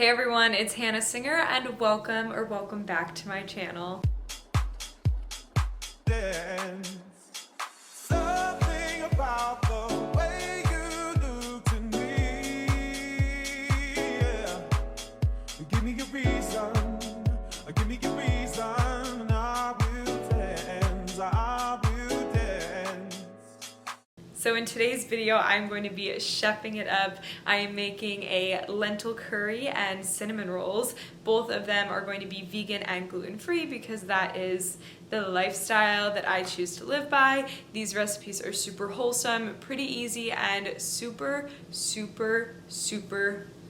Hey everyone, it's Hannah Singer and welcome back to my channel. Something about the way you look to me, yeah. Give me a reason, and I will dance. So in today's video, I'm going to be chefing it up. I am making a lentil curry and cinnamon rolls. Both of them are going to be vegan and gluten-free because that is the lifestyle that I choose to live by. These recipes are super wholesome, pretty easy, and super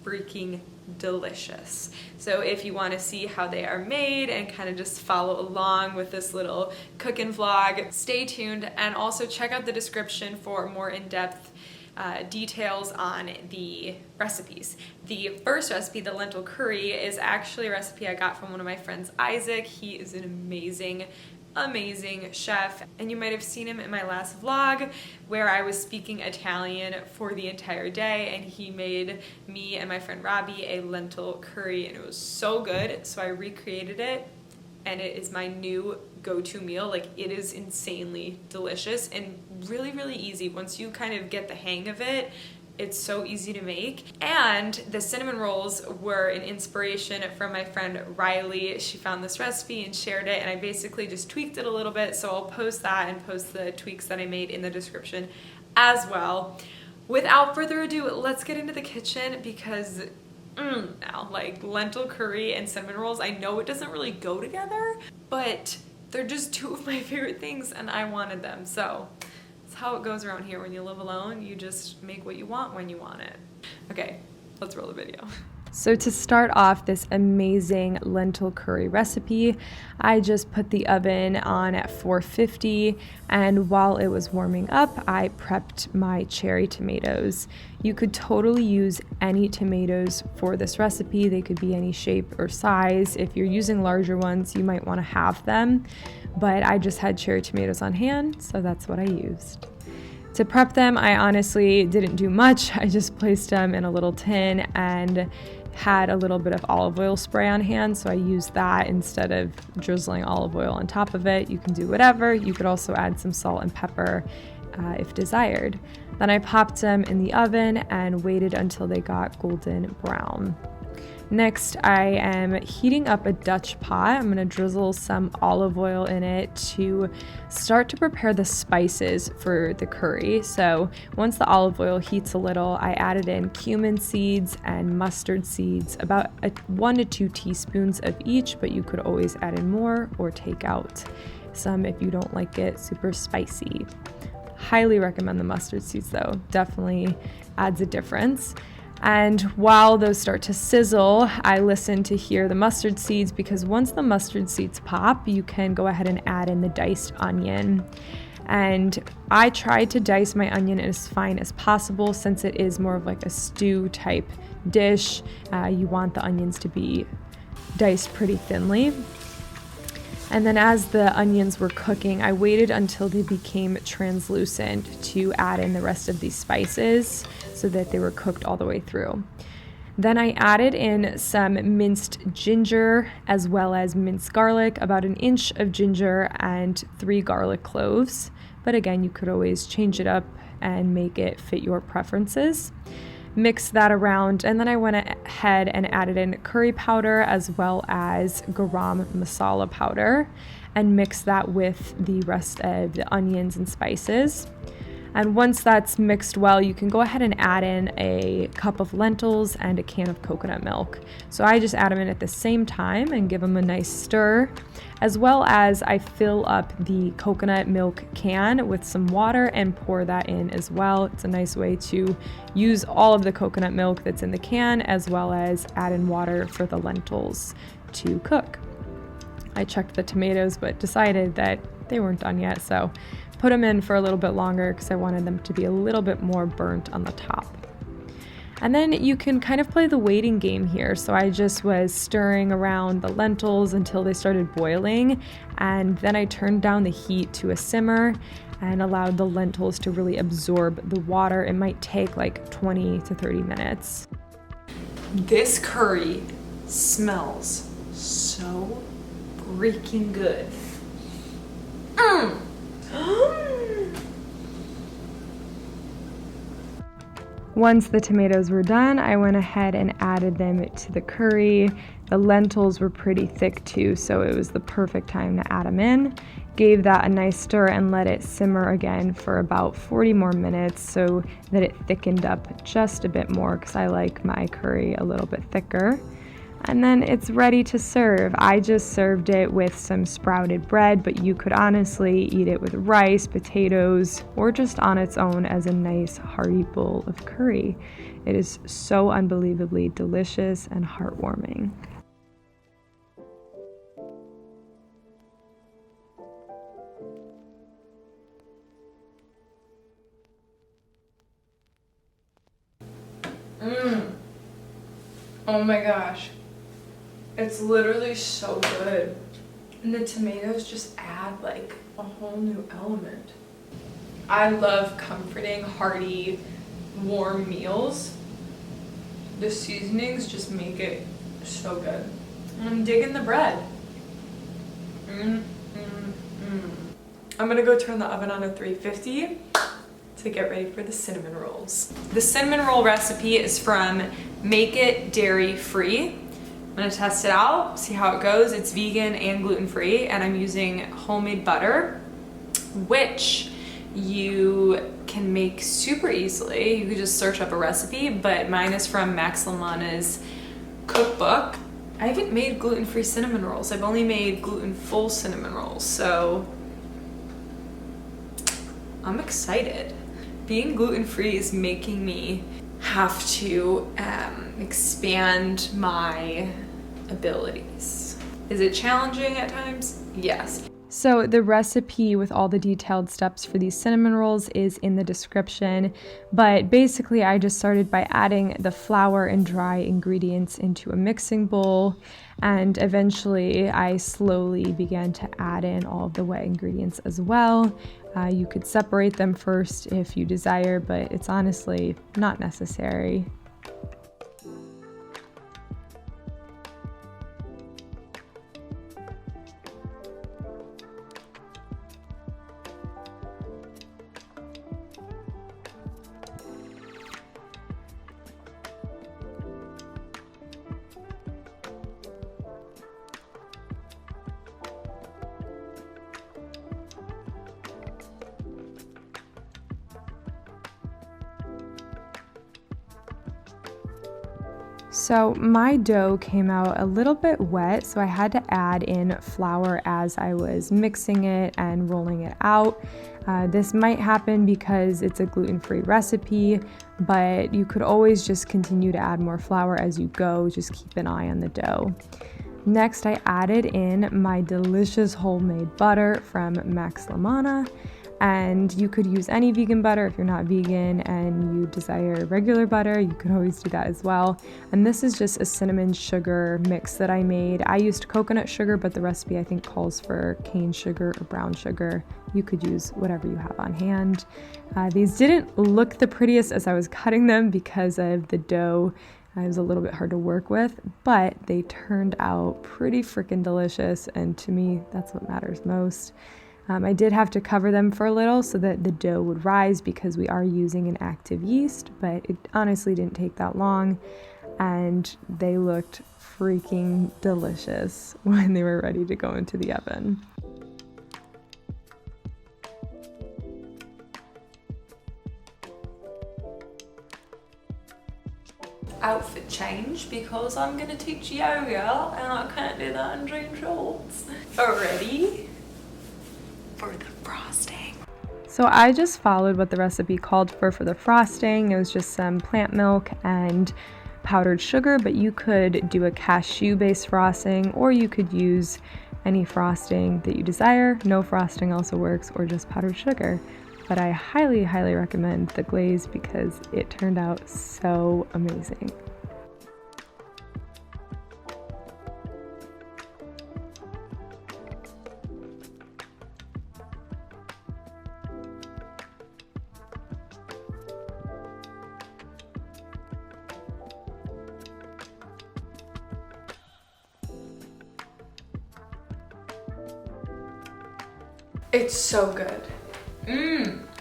freaking delicious. So if you want to see how they are made and kind of just follow along with this little cooking vlog, stay tuned, and also check out the description for more in-depth details on the recipes. The first recipe, the lentil curry, is actually a recipe I got from one of my friends, Isaac. He is an amazing chef, and you might have seen him in my last vlog where I was speaking Italian for the entire day, and he made me and my friend Robbie a lentil curry, and it was so good, so I recreated it, and it is my new go-to meal. Like, it is insanely delicious and really easy. Once you kind of get the hang of it, it's so easy to make. And the cinnamon rolls were an inspiration from my friend Riley. She found this recipe and shared it, and I basically just tweaked it a little bit, so I'll post that and post the tweaks that I made in the description as well. Without further ado, let's get into the kitchen because now, like, lentil curry and cinnamon rolls, I know it doesn't really go together, but they're just two of my favorite things and I wanted them. So that's how it goes around here. When you live alone, you just make what you want when you want it. Okay, let's roll the video. So to start off this amazing lentil curry recipe, I just put the oven on at 450, and while it was warming up, I prepped my cherry tomatoes. You could totally use any tomatoes for this recipe. They could be any shape or size. If you're using larger ones, you might want to halve them, but I just had cherry tomatoes on hand, so that's what I used. To prep them, I honestly didn't do much. I just placed them in a little tin and had a little bit of olive oil spray on hand, so I used that instead of drizzling olive oil on top of it. You can do whatever. You could also add some salt and pepper if desired. Then I popped them in the oven and waited until they got golden brown. Next, I am heating up a Dutch pot. I'm going to drizzle some olive oil in it to start to prepare the spices for the curry. So once the olive oil heats a little, I added in cumin seeds and mustard seeds, about 1 to 2 teaspoons of each, but you could always add in more or take out some if you don't like it super spicy. Highly recommend the mustard seeds though, definitely adds a difference. And while those start to sizzle, I listen to hear the mustard seeds, because once the mustard seeds pop, you can go ahead and add in the diced onion. And I tried to dice my onion as fine as possible since it is more of like a stew type dish. You want the onions to be diced pretty thinly. And then as the onions were cooking, I waited until they became translucent to add in the rest of these spices so that they were cooked all the way through. Then I added in some minced ginger as well as minced garlic, about 1 inch of ginger and 3 garlic cloves. But again, you could always change it up and make it fit your preferences. Mix that around, and then I went ahead and added in curry powder as well as garam masala powder and mixed that with the rest of the onions and spices. And once that's mixed well, you can go ahead and add in a cup of lentils and a can of coconut milk. So I just add them in at the same time and give them a nice stir, as well as I fill up the coconut milk can with some water and pour that in as well. It's a nice way to use all of the coconut milk that's in the can, as well as add in water for the lentils to cook. I checked the tomatoes but decided that they weren't done yet, so put them in for a little bit longer because I wanted them to be a little bit more burnt on the top. And then you can kind of play the waiting game here. So I just was stirring around the lentils until they started boiling, and then I turned down the heat to a simmer and allowed the lentils to really absorb the water. It might take like 20 to 30 minutes. This curry smells so freaking good. Once the tomatoes were done, I went ahead and added them to the curry. The lentils were pretty thick too, so it was the perfect time to add them in. Gave that a nice stir and let it simmer again for about 40 more minutes so that it thickened up just a bit more, because I like my curry a little bit thicker. And then it's ready to serve. I just served it with some sprouted bread, but you could honestly eat it with rice, potatoes, or just on its own as a nice hearty bowl of curry. It is so unbelievably delicious and heartwarming. Oh my gosh. It's literally so good. And the tomatoes just add like a whole new element. I love comforting, hearty, warm meals. The seasonings just make it so good. And I'm digging the bread. I'm gonna go turn the oven on to 350 to get ready for the cinnamon rolls. The cinnamon roll recipe is from Make It Dairy Free. I'm gonna test it out, see how it goes. It's vegan and gluten-free, and I'm using homemade butter, which you can make super easily. You could just search up a recipe, but mine is from Max Lamana's cookbook. I haven't made gluten-free cinnamon rolls. I've only made gluten-full cinnamon rolls, so I'm excited. Being gluten-free is making me have to expand my abilities. Is it challenging at times? Yes. So the recipe with all the detailed steps for these cinnamon rolls is in the description, but basically I just started by adding the flour and dry ingredients into a mixing bowl, and eventually I slowly began to add in all of the wet ingredients as well. You could separate them first if you desire, but it's honestly not necessary. So my dough came out a little bit wet, so I had to add in flour as I was mixing it and rolling it out. This might happen because it's a gluten-free recipe, but you could always just continue to add more flour as you go. Just keep an eye on the dough. Next, I added in my delicious homemade butter from Max Lamana. And you could use any vegan butter if you're not vegan and you desire regular butter, you could always do that as well. And this is just a cinnamon sugar mix that I made. I used coconut sugar, but the recipe I think calls for cane sugar or brown sugar. You could use whatever you have on hand. These didn't look the prettiest as I was cutting them because of the dough. It was a little bit hard to work with, but they turned out pretty freaking delicious, and to me, that's what matters most. I did have to cover them for a little so that the dough would rise because we are using an active yeast, but it honestly didn't take that long, and they looked freaking delicious when they were ready to go into the oven. Outfit change because I'm gonna teach yoga and I can't do that in jean shorts. Ready for the frosting. So I just followed what the recipe called for the frosting. It was just some plant milk and powdered sugar, but you could do a cashew-based frosting or you could use any frosting that you desire. No frosting also works, or just powdered sugar. But I highly, highly recommend the glaze because it turned out so amazing. It's so good.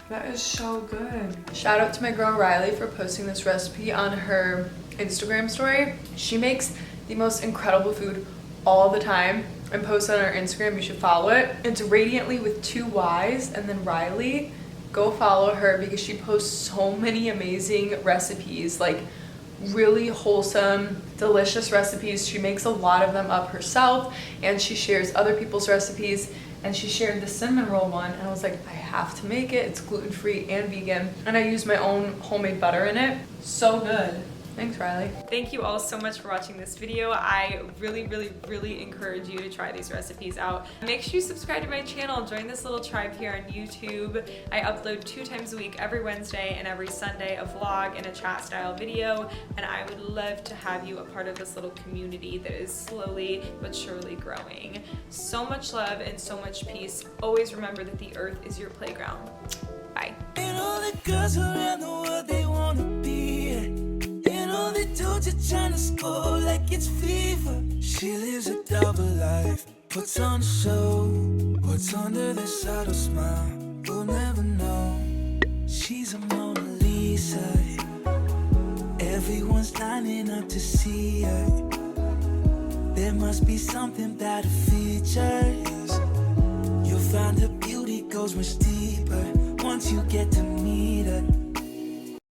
That is so good. Shout out to my girl Riley for posting this recipe on her Instagram story. She makes the most incredible food all the time and posts it on her Instagram. You should follow it. It's Radiantly with 2 Y's, and then Riley. Go follow her because she posts so many amazing recipes, like really wholesome, delicious recipes. She makes a lot of them up herself, and she shares other people's recipes. And she shared the cinnamon roll one, and I was like, I have to make it. It's gluten-free and vegan, and I use my own homemade butter in it. So good. Thanks, Riley. Thank you all so much for watching this video. I really encourage you to try these recipes out. Make sure you subscribe to my channel. Join this little tribe here on YouTube. I upload 2 times a week, every Wednesday and every Sunday, a vlog and a chat style video. And I would love to have you a part of this little community that is slowly but surely growing. So much love and so much peace. Always remember that the earth is your playground. Bye. And all the girls around the world, they wanna be it. And all the dudes are trying to score like it's fever. She lives a double life, puts on a show. What's under the subtle smile, we'll never know. She's a Mona Lisa. Everyone's lining up to see her. There must be something about her features. You'll find her beauty goes much deeper once you get to meet her.